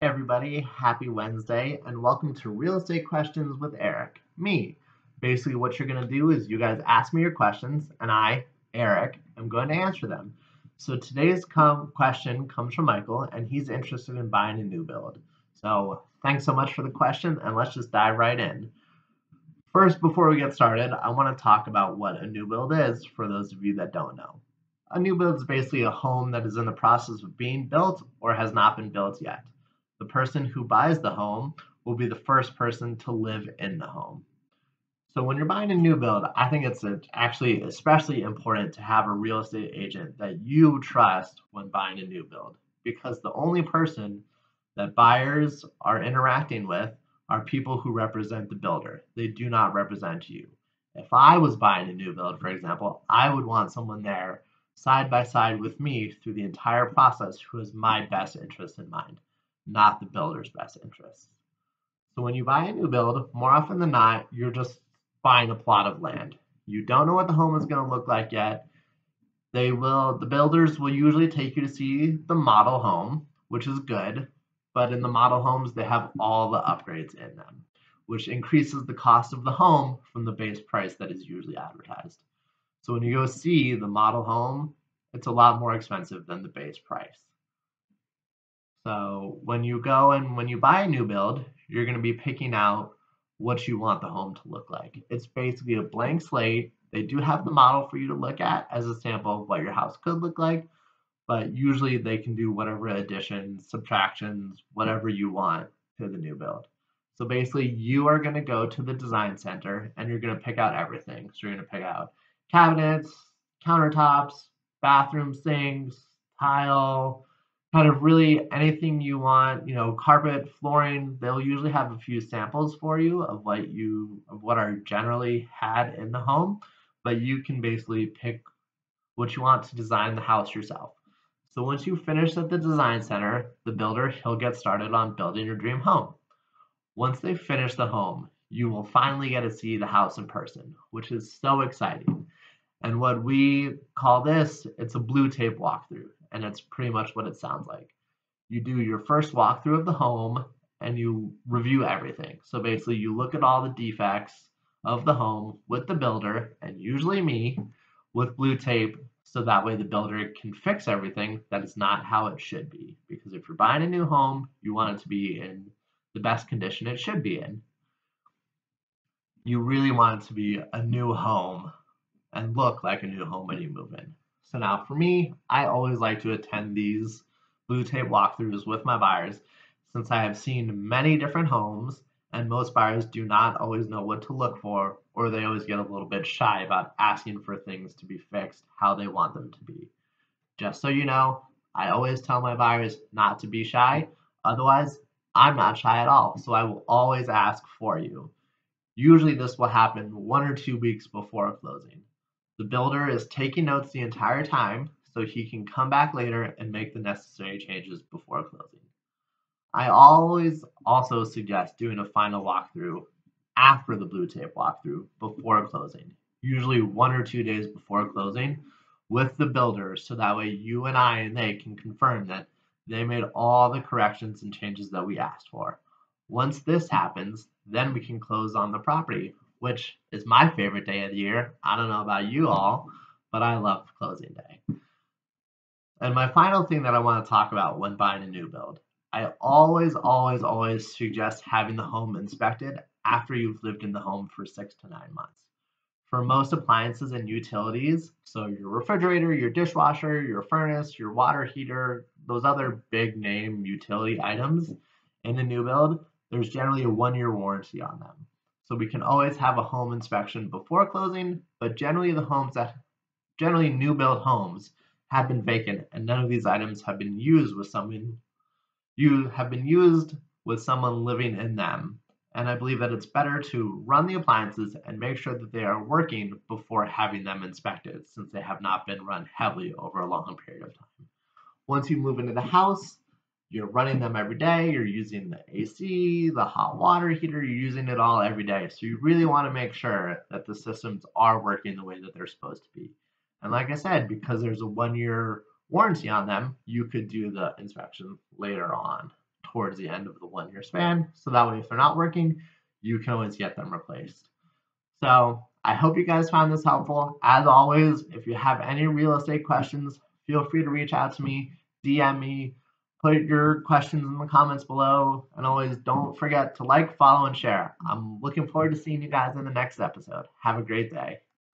Hey everybody, happy Wednesday, and welcome to Real Estate Questions with Eric. Me. Basically, what you're going to do is you guys ask me your questions, and I, Eric, am going to answer them. So today's question comes from Michael, and he's interested in buying a new build. So thanks so much for the question, and let's just dive right in. First, before we get started, I want to talk about what a new build is for those of you that don't know. A new build is basically a home that is in the process of being built or has not been built yet. The person who buys the home will be the first person to live in the home. So when you're buying a new build, I think it's actually especially important to have a real estate agent that you trust when buying a new build, because the only person that buyers are interacting with are people who represent the builder. They do not represent you. If I was buying a new build, for example, I would want someone there side by side with me through the entire process who has my best interest in mind, not the builder's best interest. So when you buy a new build, more often than not, you're just buying a plot of land. You don't know what the home is going to look like yet. The builders will usually take you to see the model home, which is good, but in the model homes, they have all the upgrades in them, which increases the cost of the home from the base price that is usually advertised. So when you go see the model home, it's a lot more expensive than the base price. So when you go and when you buy a new build, you're going to be picking out what you want the home to look like. It's basically a blank slate. They do have the model for you to look at as a sample of what your house could look like, but usually they can do whatever additions, subtractions, whatever you want to the new build. So basically, you are going to go to the design center and you're going to pick out everything. So you're going to pick out cabinets, countertops, bathroom sinks, tile, kind of really anything you want, carpet, flooring. They'll usually have a few samples for you of what are generally had in the home, but you can basically pick what you want to design the house yourself. So once you finish at the design center, the builder, he'll get started on building your dream home. Once they finish the home, you will finally get to see the house in person, which is so exciting. And what we call this, it's a blue tape walkthrough, and it's pretty much what it sounds like. You do your first walkthrough of the home and you review everything. So basically, you look at all the defects of the home with the builder, and usually me, with blue tape, so that way the builder can fix everything that is not how it should be. Because if you're buying a new home, you want it to be in the best condition it should be in. You really want it to be a new home and look like a new home when you move in. So now for me, I always like to attend these blue tape walkthroughs with my buyers, since I have seen many different homes and most buyers do not always know what to look for, or they always get a little bit shy about asking for things to be fixed how they want them to be. Just so you know, I always tell my buyers not to be shy. Otherwise, I'm not shy at all. So I will always ask for you. Usually this will happen 1 or 2 weeks before closing. The builder is taking notes the entire time so he can come back later and make the necessary changes before closing. I always also suggest doing a final walkthrough after the blue tape walkthrough before closing, usually 1 or 2 days before closing with the builder, so that way you and I and they can confirm that they made all the corrections and changes that we asked for. Once this happens, then we can close on the property, which is my favorite day of the year. I don't know about you all, but I love closing day. And my final thing that I want to talk about when buying a new build, I always suggest having the home inspected after you've lived in the home for 6 to 9 months. For most appliances and utilities, so your refrigerator, your dishwasher, your furnace, your water heater, those other big name utility items in the new build, there's generally a 1 year warranty on them. So we can always have a home inspection before closing, but generally new build homes have been vacant and none of these items have been used with someone living in them. And I believe that it's better to run the appliances and make sure that they are working before having them inspected, since they have not been run heavily over a long period of time. Once you move into the house, you're running them every day, you're using the AC, the hot water heater, you're using it all every day. So you really want to make sure that the systems are working the way that they're supposed to be. And like I said, because there's a 1 year warranty on them, you could do the inspection later on, towards the end of the 1 year span. So that way, if they're not working, you can always get them replaced. So I hope you guys found this helpful. As always, if you have any real estate questions, feel free to reach out to me, DM me, put your questions in the comments below, and always don't forget to like, follow, and share. I'm looking forward to seeing you guys in the next episode. Have a great day.